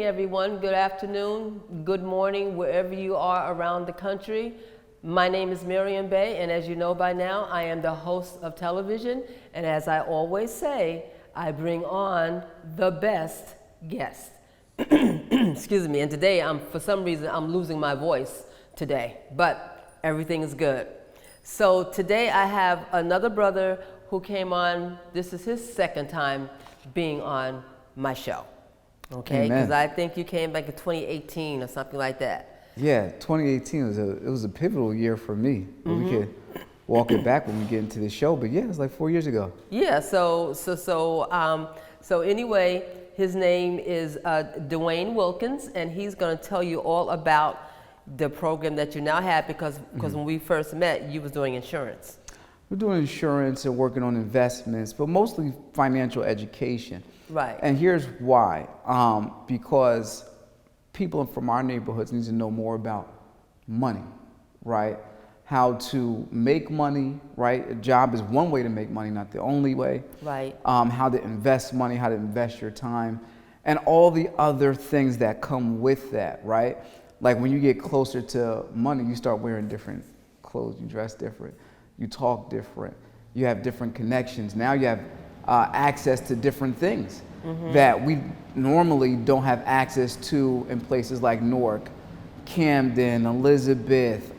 everyone. Good afternoon, good morning, wherever you are around the country. My name is Maryam, and as you know by now, I am the host of television. And as I always say, I bring on the best guest. Excuse me. And today, for some reason, I'm losing my voice today, but everything is good. So today I have another brother who came on. This is his second time being on my show. Okay, because I think you came back in 2018 or something like that. Yeah, 2018 was a pivotal year for me. Mm-hmm. We could walk it back when we get into the show, but yeah, it was like 4 years ago. Yeah. So anyway, his name is Dwayne Wilkins, and he's going to tell you all about the program that you now have because when we first met, you was doing insurance. We're doing insurance and working on investments, but mostly financial education. Right. And here's why. Because people from our neighborhoods need to know more about money, right? How to make money, right? A job is one way to make money, not the only way. Right. How to invest money, how to invest your time, and all the other things that come with that, right? Like when you get closer to money, you start wearing different clothes, you dress different, you talk different, you have different connections. Now you have access to different things that we normally don't have access to in places like Newark, Camden, Elizabeth,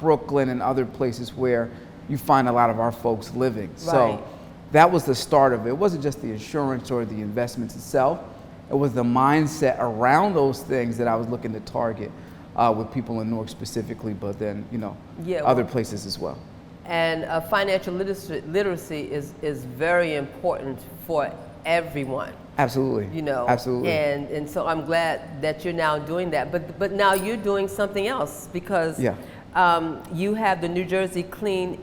Brooklyn, and other places where you find a lot of our folks living. Right. So that was the start of it. It wasn't just the insurance or the investments itself. It was the mindset around those things that I was looking to target with people in Newark specifically, but then, other places as well. And financial literacy is very important for everyone. Absolutely. Absolutely. And so I'm glad that you're now doing that. But now you're doing something else because you have the New Jersey Clean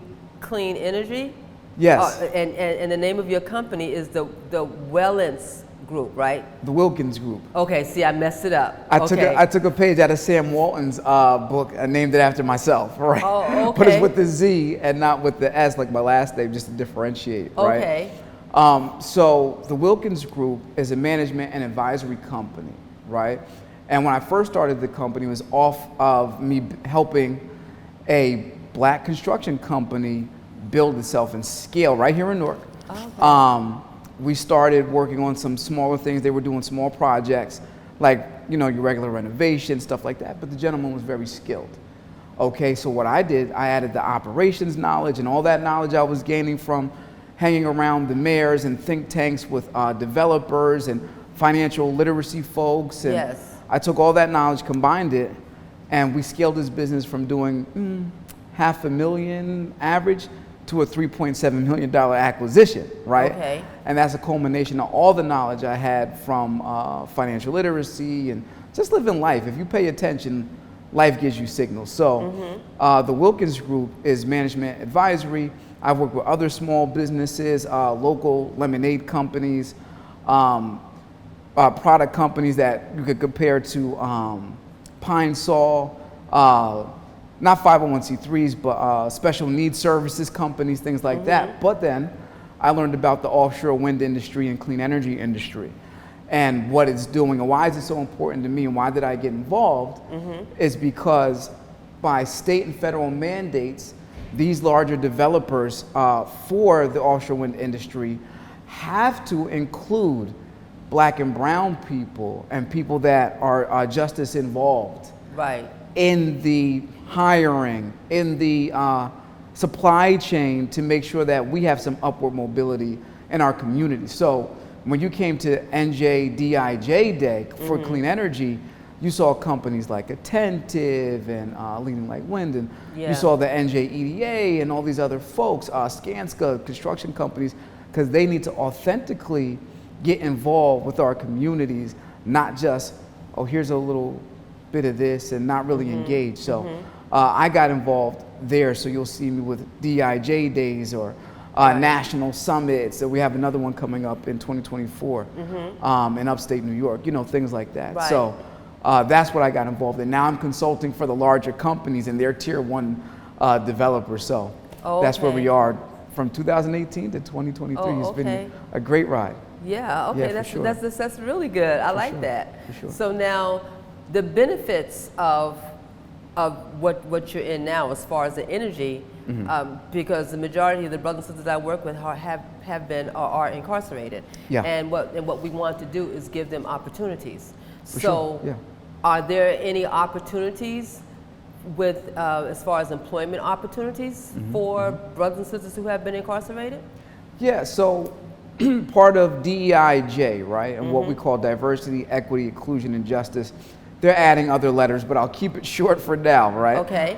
Energy. Yes. And the name of your company is the Wilkinz Group, right? The Wilkinz Group. Okay, see, I messed it up. I took a page out of Sam Walton's book and named it after myself, right? Oh, okay. But it's with the Z and not with the S like my last name, just to differentiate, right? Okay. So the Wilkinz Group is a management and advisory company, right? And when I first started the company, it was off of me helping a black construction company build itself and scale right here in Newark. Okay. We started working on some smaller things. They were doing small projects like, your regular renovation, stuff like that. But the gentleman was very skilled. Okay, so what I did, I added the operations knowledge and all that knowledge I was gaining from hanging around the mayors and think tanks with developers and financial literacy folks. And yes. I took all that knowledge, combined it, and we scaled this business from doing $500,000 average to a $3.7 million acquisition, right? Okay. And that's a culmination of all the knowledge I had from financial literacy and just living life. If you pay attention, life gives you signals. So the Wilkins Group is management advisory. I've worked with other small businesses, local lemonade companies, product companies that you could compare to Pine Sol, not 501c3s, but special needs services companies, things like that. But then I learned about the offshore wind industry and clean energy industry and what it's doing and why is it so important to me and why did I get involved is because by state and federal mandates, these larger developers for the offshore wind industry have to include black and brown people and people that are justice involved. Right. In the hiring, in the supply chain to make sure that we have some upward mobility in our community. So when you came to NJDIJ Day for clean energy, you saw companies like Attentive and Leading Like Wind, and you saw the NJEDA and all these other folks, Skanska, construction companies, because they need to authentically get involved with our communities, not just, oh, here's a little bit of this and not really engaged. So I got involved there, so you'll see me with DIJ days or national summits. So we have another one coming up in 2024 in upstate New York, things like that. Right. So that's what I got involved in. Now I'm consulting for the larger companies and their tier one developers. So that's where we are from 2018 to 2023. It's been a great ride. Yeah, okay, Yeah, for sure. that's really good. I like sure, that. for sure. So now, the benefits of what you're in now, as far as the energy, because the majority of the brothers and sisters I work with are incarcerated, Yeah. and what we want to do is give them opportunities. For So, sure, yeah. are there any opportunities with as far as employment opportunities for brothers and sisters who have been incarcerated? Yeah, so part of DEIJ, right, and what we call diversity, equity, inclusion, and justice, they're adding other letters, but I'll keep it short for now, right? Okay.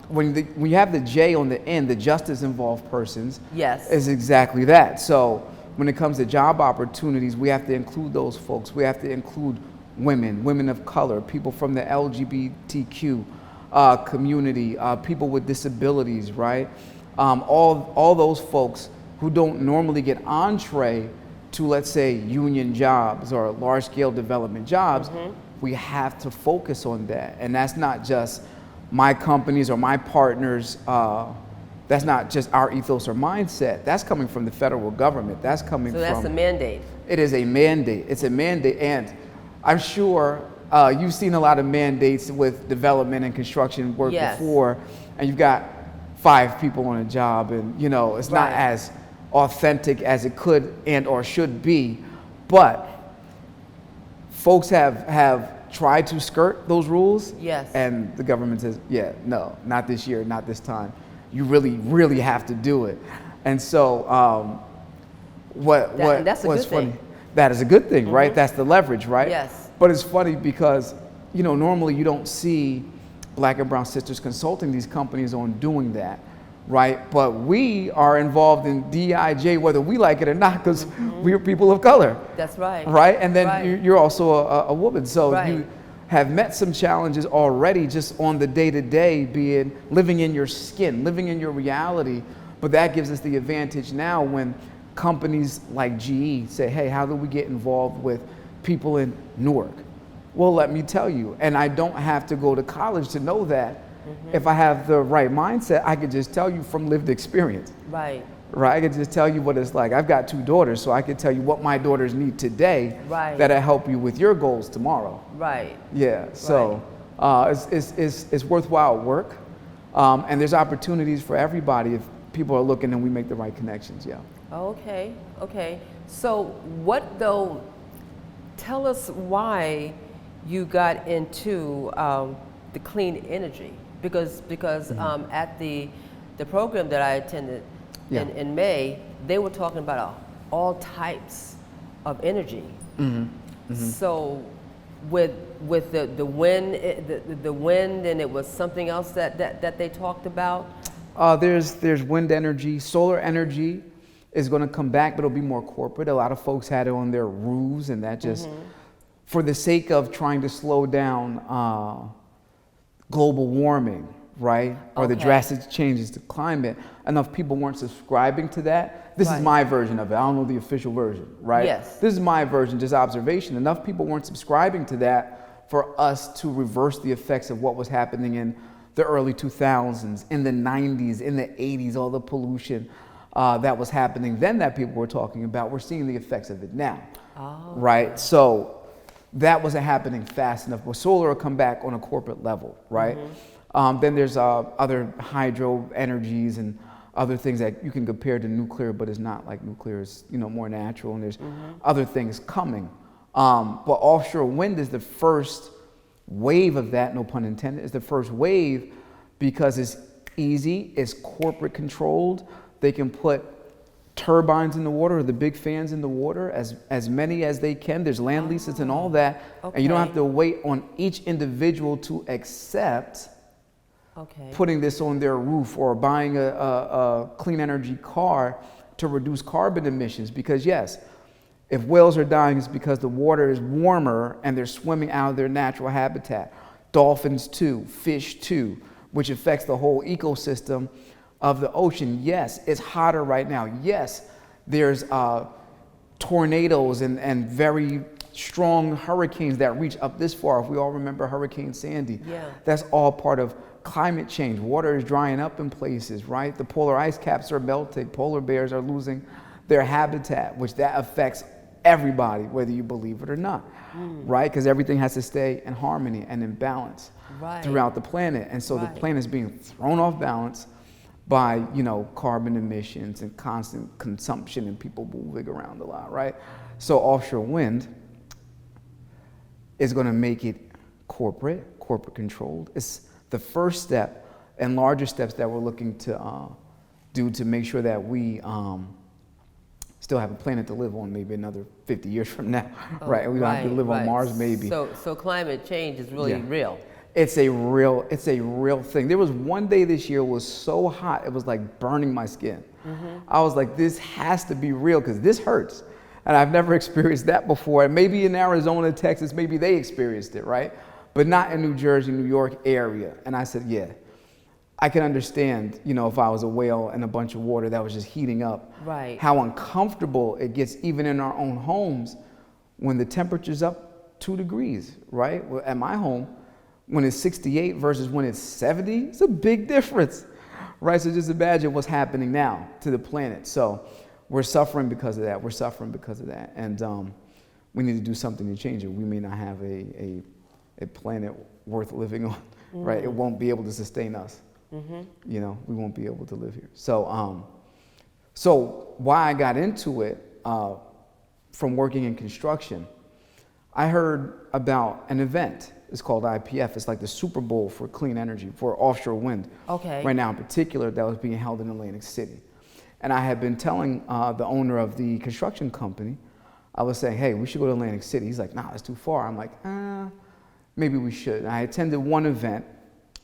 When you have the J on the end, the justice involved persons, Yes. is exactly that. So when it comes to job opportunities, we have to include those folks. We have to include women of color, people from the LGBTQ community, people with disabilities, right? All those folks who don't normally get entree to, let's say, union jobs or large-scale development jobs, we have to focus on that. And that's not just my companies or my partners, that's not just our ethos or mindset. That's coming from the federal government. That's coming from... So that's a mandate. It is a mandate. It's a mandate. And I'm sure you've seen a lot of mandates with development and construction work Yes. before, and you've got 5 people on a job, and you know it's not Right. as authentic as it could and or should be. But folks have tried to skirt those rules. Yes. And the government says, yeah, no, not this year, not this time. You really have to do it. And so that's a what's good funny, thing. that is a good thing, right? That's the leverage, right? Yes. But it's funny because, you know, normally you don't see Black and Brown Sisters Consulting, these companies on doing that, right? But we are involved in DIJ whether we like it or not, because we're people of color. That's right. Right? And then Right. you're also a woman. So Right. you have met some challenges already just on the day-to-day, being living in your skin, living in your reality. But that gives us the advantage now when companies like GE say, hey, how do we get involved with people in Newark? Well, let me tell you, and I don't have to go to college to know that. If I have the right mindset, I could just tell you from lived experience. Right. Right, I could just tell you what it's like. I've got 2 daughters, so I could tell you what my daughters need today Right. that'll help you with your goals tomorrow. Right. Yeah, so it's worthwhile work, and there's opportunities for everybody if people are looking and we make the right connections. Yeah. Okay. Okay. So what though? Tell us why you got into the clean energy, because at the program that I attended Yeah. in May, they were talking about all types of energy. So with the wind, the wind, and it was something else that they talked about. There's wind energy, solar energy is going to come back, but it'll be more corporate. A lot of folks had it on their roofs, and that just, for the sake of trying to slow down global warming, right? Or the Okay. drastic changes to climate, enough people weren't subscribing to that. This Right. is my version of it. I don't know the official version, right? Yes. This is my version, just observation. Enough people weren't subscribing to that for us to reverse the effects of what was happening in the early 2000s, in the 90s, in the 80s, all the pollution that was happening then that people were talking about. We're seeing the effects of it now, right? So that wasn't happening fast enough. But solar will come back on a corporate level, right? Then there's other hydro energies and other things that you can compare to nuclear, but it's not like nuclear. It's, you know, more natural, and there's other things coming. But offshore wind is the first wave of that, no pun intended, is the first wave because it's easy, it's corporate controlled. They can put turbines in the water, or the big fans in the water, as many as they can. There's land leases and all that. And you don't have to wait on each individual to accept putting this on their roof or buying a clean energy car to reduce carbon emissions. Because yes, if whales are dying, it's because the water is warmer and they're swimming out of their natural habitat. Dolphins too, fish too, which affects the whole ecosystem of the ocean. Yes, it's hotter right now. Yes, there's tornadoes and very strong hurricanes that reach up this far. If we all remember Hurricane Sandy, that's all part of climate change. Water is drying up in places, right? The polar ice caps are melting. Polar bears are losing their habitat, which that affects everybody, whether you believe it or not, right? Because everything has to stay in harmony and in balance throughout the planet. And so the planet is being thrown off balance by, carbon emissions and constant consumption and people moving around a lot, right? So offshore wind is going to make it corporate controlled. It's the first step and larger steps that we're looking to do to make sure that we still have a planet to live on maybe another 50 years from now, right? We don't have to live on Mars maybe. So climate change is really real. It's a real thing. There was one day this year, it was so hot, it was like burning my skin. I was like, this has to be real because this hurts. And I've never experienced that before. And maybe in Arizona, Texas, maybe they experienced it, right? But not in New Jersey, New York area. And I said, yeah, I can understand, if I was a whale in a bunch of water that was just heating up, how uncomfortable it gets even in our own homes when the temperature's up 2 degrees, right? Well, at my home, when it's 68 versus when it's 70, it's a big difference, right? So just imagine what's happening now to the planet. So we're suffering because of that. And we need to do something to change it. We may not have a planet worth living on, right? It won't be able to sustain us. We won't be able to live here. So, so why I got into it from working in construction, I heard about an event. It's called IPF. It's like the Super Bowl for clean energy, for offshore wind. Right now in particular, that was being held in Atlantic City. And I had been telling the owner of the construction company, I was saying, hey, we should go to Atlantic City. He's like, nah, that's too far. I'm like, maybe we should. And I attended one event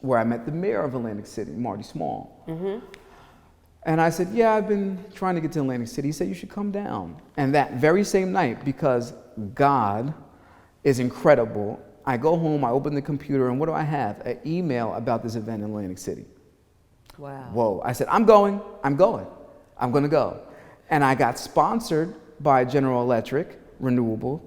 where I met the mayor of Atlantic City, Marty Small. And I said, yeah, I've been trying to get to Atlantic City. He said, you should come down. And that very same night, because God is incredible, I go home, I open the computer, and what do I have? An email about this event in Atlantic City. Wow. Whoa. I said, I'm going to go. And I got sponsored by General Electric, Renewable,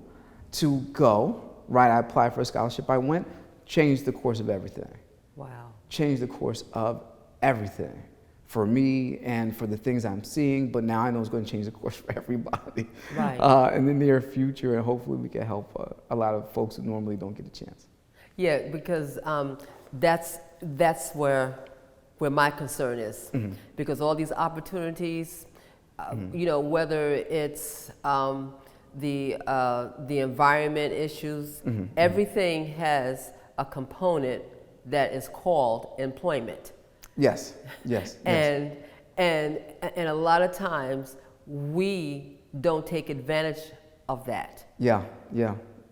to go, right? I applied for a scholarship. I went, changed the course of everything. Wow. Changed the course of everything for me and for the things I'm seeing, but now I know it's going to change the course for everybody in the near future, and hopefully we can help a lot of folks who normally don't get a chance. Yeah, because that's where my concern is, because all these opportunities, whether it's the environment issues, everything has a component that is called employment. Yes. And a lot of times we don't take advantage of that. Yeah.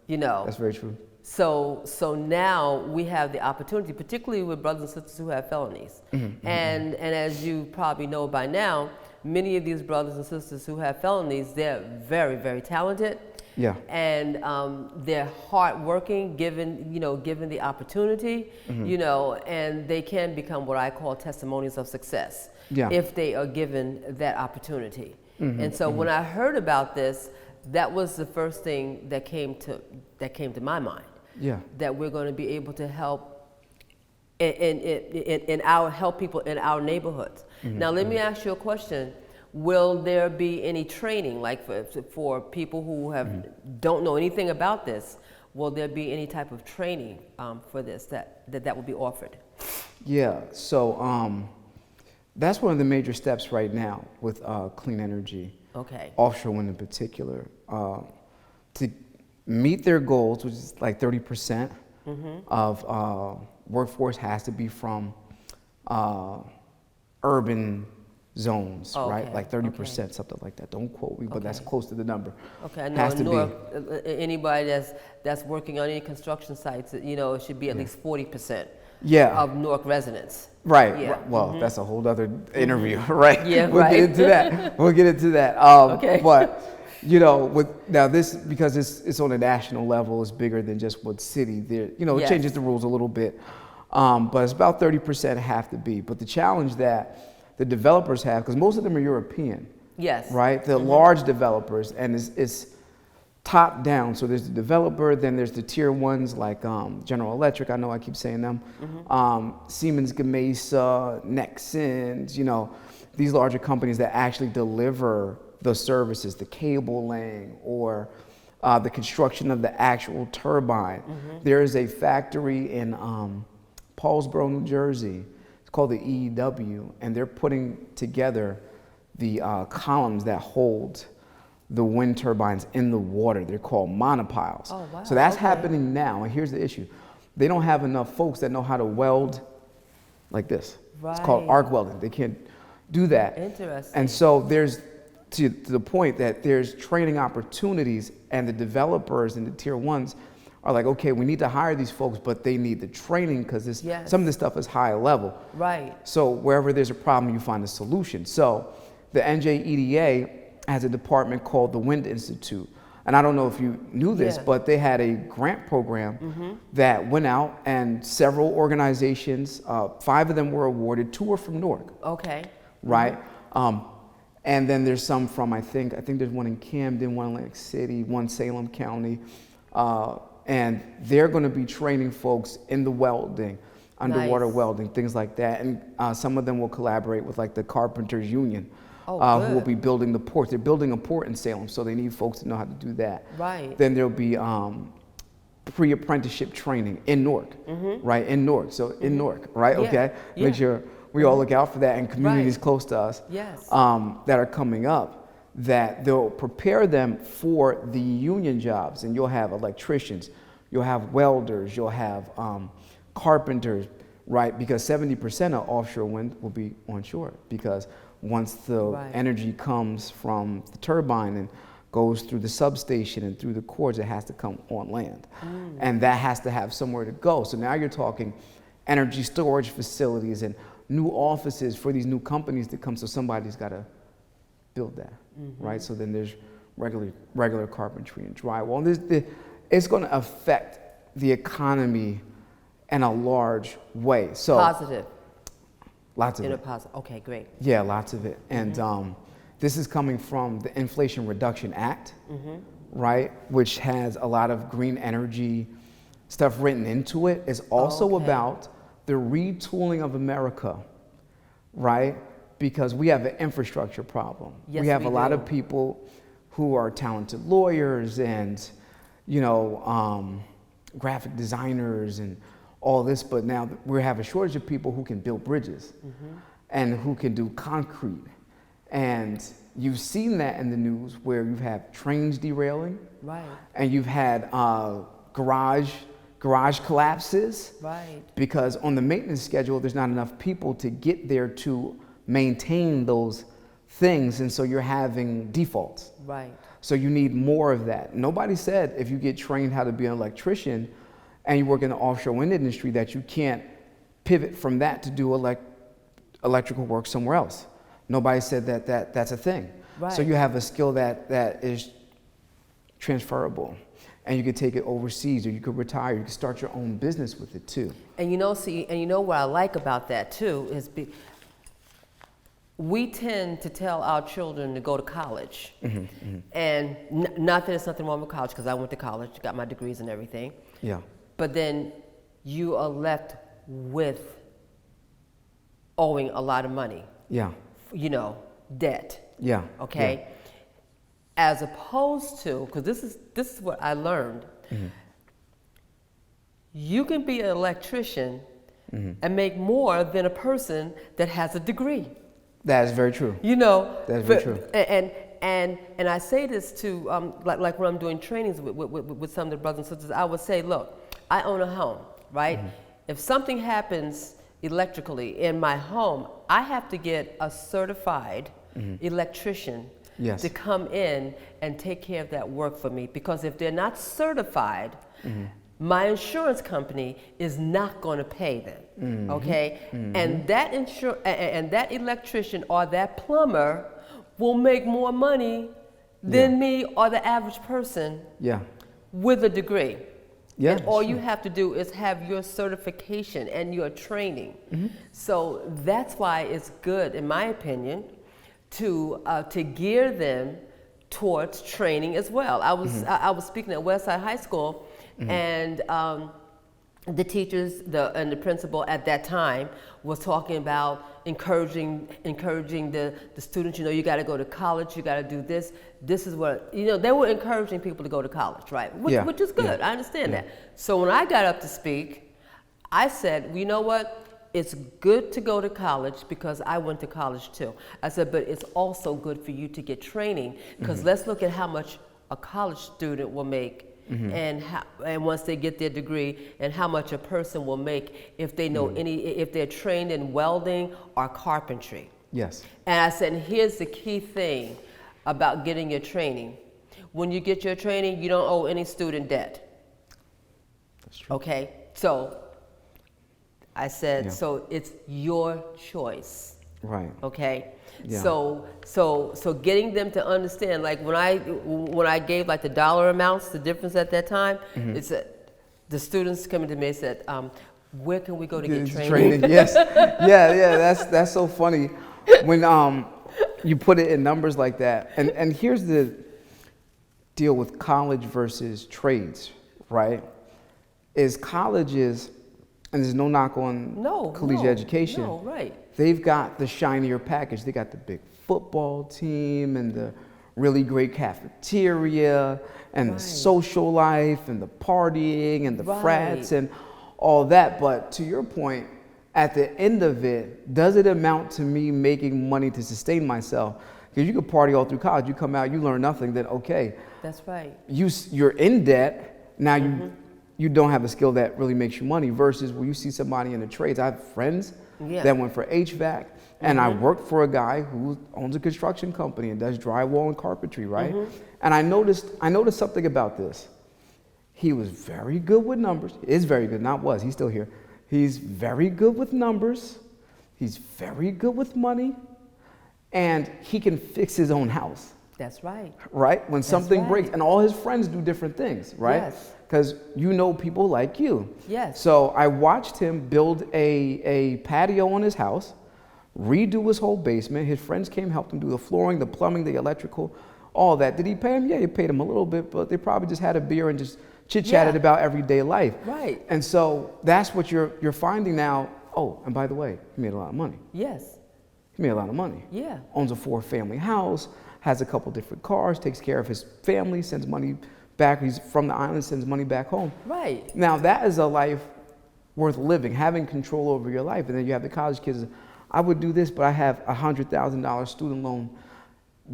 That's very true. So now we have the opportunity, particularly with brothers and sisters who have felonies. And as you probably know by now, many of these brothers and sisters who have felonies, they're very, very talented. Yeah. And they're hardworking, given the opportunity, and they can become what I call testimonies of success if they are given that opportunity. And so when I heard about this, that was the first thing that came to my mind. Yeah. That we're going to be able to help help people in our neighborhoods. Now let me ask you a question. Will there be any training, like for people who don't know anything about this? Will there be any type of training for this that will be offered? Yeah. So that's one of the major steps right now with clean energy. Okay. Offshore wind in particular, to meet their goals, which is like 30% of workforce has to be from urban zones, right? Like 30%, something like that. Don't quote me, but that's close to the number. Okay, I know in Newark, anybody that's working on any construction sites, it should be at least 40% of Newark residents. Right. Yeah. Well, that's a whole other interview, right? Yeah, We'll get into that. Okay. But now this, because it's on a national level, it's bigger than just one city. There, it changes the rules a little bit, but it's about 30% have to be. But the challenge that the developers have, because most of them are European. Yes. Right. The large developers, and it's top down. So there's the developer, then there's the tier ones like General Electric. I know I keep saying them. Siemens Gamesa, Nexans. These larger companies that actually deliver the services, the cable laying, or the construction of the actual turbine. There is a factory in Paulsboro, New Jersey. It's called the EEW, and they're putting together the columns that hold the wind turbines in the water. They're called monopiles. Oh, wow. So that's happening now, and here's the issue. They don't have enough folks that know how to weld like this. It's called arc welding. They can't do that. Interesting. And so there's, to the point that there's training opportunities, and the developers and the tier ones are like, okay, we need to hire these folks, but they need the training because some of this stuff is high level. Right. So wherever there's a problem, you find a solution. So the NJEDA has a department called the Wind Institute. And I don't know if you knew this, but they had a grant program that went out, and several organizations, 5 of them were awarded. 2 were from Newark. Okay. Right? And then there's some from, I think there's one in Camden, one in Atlantic City, one Salem County. And they're going to be training folks in the welding, underwater welding, things like that. And some of them will collaborate with like the Carpenters Union, who will be building the ports. They're building a port in Salem, so they need folks to know how to do that. Right. Then there'll be pre-apprenticeship training in Newark, right? In Newark, so in Newark, right? Yeah. Okay. Make sure we all look out for that, and communities close to us Yes. that are coming up, that they'll prepare them for the union jobs. And you'll have electricians, you'll have welders, you'll have carpenters, right? Because 70% of offshore wind will be onshore, because once the energy comes from the turbine and goes through the substation and through the cords, it has to come on land. And that has to have somewhere to go. So now you're talking energy storage facilities and new offices for these new companies to come. So somebody's got to build that, right? So then there's regular carpentry and drywall. And it's going to affect the economy in a large way. So Positive. Lots of In it. a positive. Okay, great. Yeah, lots of it. And this is coming from the Inflation Reduction Act, right? Which has a lot of green energy stuff written into it. It's also about the retooling of America, right? Because we have an infrastructure problem. Yes, we have a lot do. of people who are talented lawyers and, graphic designers and all this, but now we have a shortage of people who can build bridges and who can do concrete. And you've seen that in the news where you've had trains derailing, Right. and you've had garage collapses, Right. because on the maintenance schedule, there's not enough people to get there to maintain those things, and so you're having defaults. Right. So you need more of that. Nobody said if you get trained how to be an electrician and you work in the offshore wind industry that you can't pivot from that to do electrical work somewhere else. Nobody said that's a thing. Right. So you have a skill that is transferable, and you could take it overseas, or you could retire, you could start your own business with it too. And what I like about that too is we tend to tell our children to go to college. And not that there's nothing wrong with college, because I went to college, got my degrees and everything. Yeah. But then you are left with owing a lot of money, Yeah. debt. Yeah. Okay? Yeah. As opposed to, because this is what I learned, you can be an electrician and make more than a person that has a degree. That is very true. That's very true. And I say this to like when I'm doing trainings with some of the brothers and sisters, I would say, look, I own a home, right? If something happens electrically in my home, I have to get a certified electrician to come in and take care of that work for me, because if they're not certified, my insurance company is not going to pay them, okay? And that and that electrician or that plumber will make more money than me or the average person with a degree. Yeah, and all you have to do is have your certification and your training. So that's why it's good, in my opinion, to gear them towards training as well. I was speaking at Westside High School, and the teachers and the principal at that time was talking about encouraging the students, you got to go to college, you got to do this. This is what, they were encouraging people to go to college, right? Which is good. I understand that. So when I got up to speak, I said, well, you know what? It's good to go to college because I went to college too. I said, but it's also good for you to get training because let's look at how much a college student will make and once they get their degree, and how much a person will make if they know if they're trained in welding or carpentry. Yes. And I said, and here's the key thing about getting your training. When you get your training, you don't owe any student debt. That's true. Okay, so I said, so it's your choice. Right. Okay. Yeah. So getting them to understand, like when I gave like the dollar amounts, the difference at that time, it's that the students coming to me and said, where can we go to get training? Yes. Yeah. That's so funny when you put it in numbers like that. And here's the deal with college versus trades, right? Is colleges, and there's no knock on collegiate education. No, right. They've got the shinier package. They got the big football team and the really great cafeteria and the social life and the partying and the frats and all that. But to your point, at the end of it, does it amount to me making money to sustain myself? Because you could party all through college, you come out, you learn nothing, then okay. That's right. You're in debt, now you don't have a skill that really makes you money versus when you see somebody in the trades. I have friends that went for HVAC, and I worked for a guy who owns a construction company and does drywall and carpentry, right? And I noticed something about this. He was very good with numbers. Is very good, not was, he's still here. He's very good with numbers. He's very good with money, and he can fix his own house. That's right. Right? When something breaks, and all his friends do different things, right? Yes. Because people like you. Yes. So I watched him build a patio on his house, redo his whole basement. His friends came, helped him do the flooring, the plumbing, the electrical, all that. Did he pay him? Yeah, he paid him a little bit, but they probably just had a beer and just chit-chatted about everyday life. Right. And so that's what you're finding now. Oh, and by the way, he made a lot of money. Yes. He made a lot of money. Yeah. Owns a 4-family house, has a couple different cars, takes care of his family, sends money back. He's from the island, sends money back home. Right. Now that is a life worth living, having control over your life. And then you have the college kids. I would do this, but I have $100,000 student loan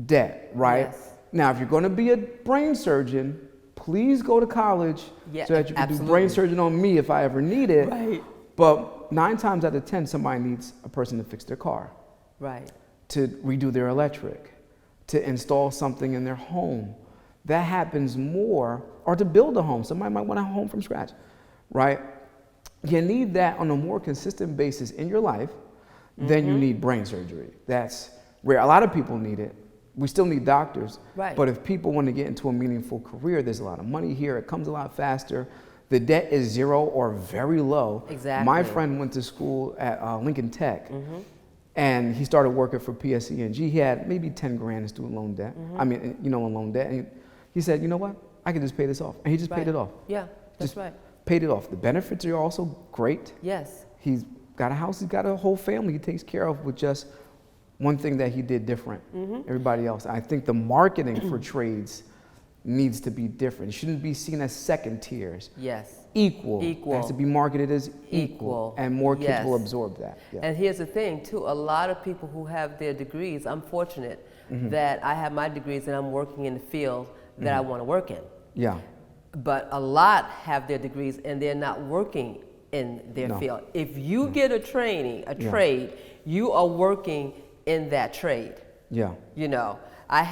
debt, right? Yes. Now, if you're going to be a brain surgeon, please go to college so that you can do brain surgeon on me if I ever need it. Right. But 9 times out of 10, somebody needs a person to fix their car. Right. To redo their electric, to install something in their home. That happens more, or to build a home. Somebody might want a home from scratch, right? You need that on a more consistent basis in your life than you need brain surgery. That's where a lot of people need it. We still need doctors, but if people want to get into a meaningful career, there's a lot of money here. It comes a lot faster. The debt is 0 or very low. Exactly. My friend went to school at Lincoln Tech. And he started working for PSE&G. He had maybe 10 grand in student loan debt. I mean, in loan debt. And he said, you know what? I can just pay this off. And he just paid it off. Yeah, that's right. Paid it off. The benefits are also great. Yes. He's got a house. He's got a whole family he takes care of with just one thing that he did different. Everybody else. I think the marketing for trades needs to be different. It shouldn't be seen as second tiers. Yes. Equal. It has to be marketed as equal. And more kids will absorb that. Yeah. And here's the thing, too. A lot of people who have their degrees, I'm fortunate that I have my degrees and I'm working in the field that I want to work in. Yeah. But a lot have their degrees and they're not working in their field. If you get a training, a trade, you are working in that trade. Yeah. I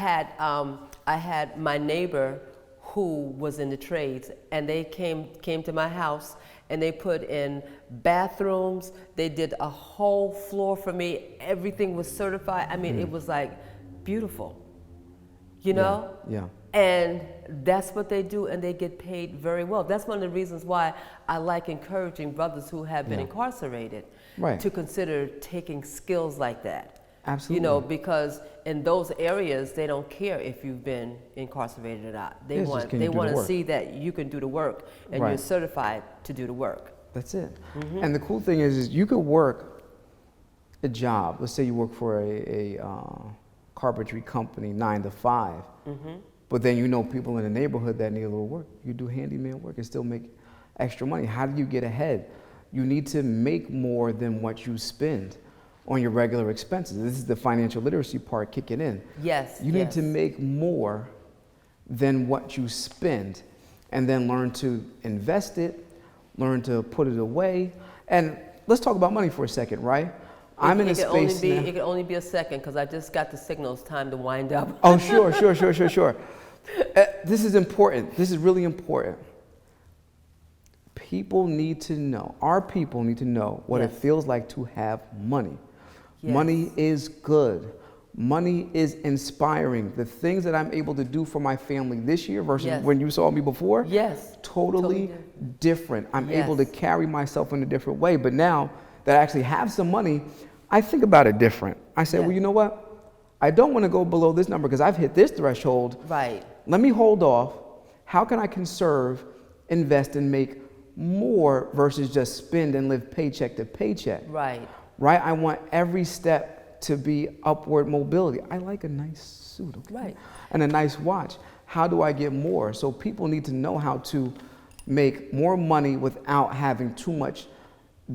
had my neighbor who was in the trades, and they came to my house and they put in bathrooms. They did a whole floor for me. Everything was certified. I mean, it was like beautiful, Yeah. And that's what they do, and they get paid very well. That's one of the reasons why I like encouraging brothers who have been incarcerated to consider taking skills like that. Absolutely. Because in those areas, they don't care if you've been incarcerated or not. They want to see that you can do the work and you're certified to do the work. That's it. And the cool thing is you could work a job, let's say you work for a carpentry company 9 to 5, but then you know people in the neighborhood that need a little work. You do handyman work and still make extra money. How do you get ahead? You need to make more than what you spend on your regular expenses. This is the financial literacy part kicking in. Yes. You need to make more than what you spend, and then learn to invest it, learn to put it away. And let's talk about money for a second, right? I'm in a space now. It can only be a second because I just got the signal. It's time to wind up. Oh, sure. This is important. This is really important. People need to know, our people need to know what it feels like to have money. Yes. Money is good. Money is inspiring. The things that I'm able to do for my family this year versus when you saw me before, totally different. I'm able to carry myself in a different way. But now that I actually have some money, I think about it different. I say, well, you know what? I don't want to go below this number because I've hit this threshold. Right. Let me hold off. How can I conserve, invest, and make more versus just spend and live paycheck to paycheck? Right. Right? I want every step to be upward mobility. I like a nice suit, okay? Right. And a nice watch. How do I get more? So people need to know how to make more money without having too much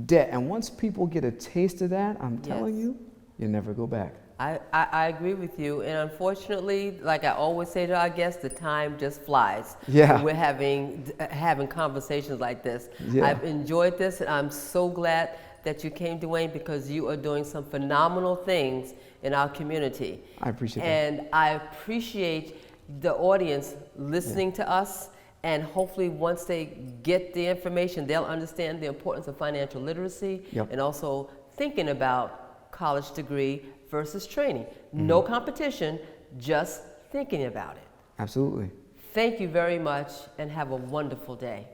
debt. And once people get a taste of that, I'm telling you, you never go back. I agree with you, and unfortunately, like I always say to our guests, the time just flies. Yeah. We're having conversations like this. Yeah. I've enjoyed this, and I'm so glad that you came, Dwayne, because you are doing some phenomenal things in our community. I appreciate that. And I appreciate the audience listening to us, and hopefully once they get the information, they'll understand the importance of financial literacy and also thinking about college degree versus training. No competition, just thinking about it. Absolutely. Thank you very much and have a wonderful day.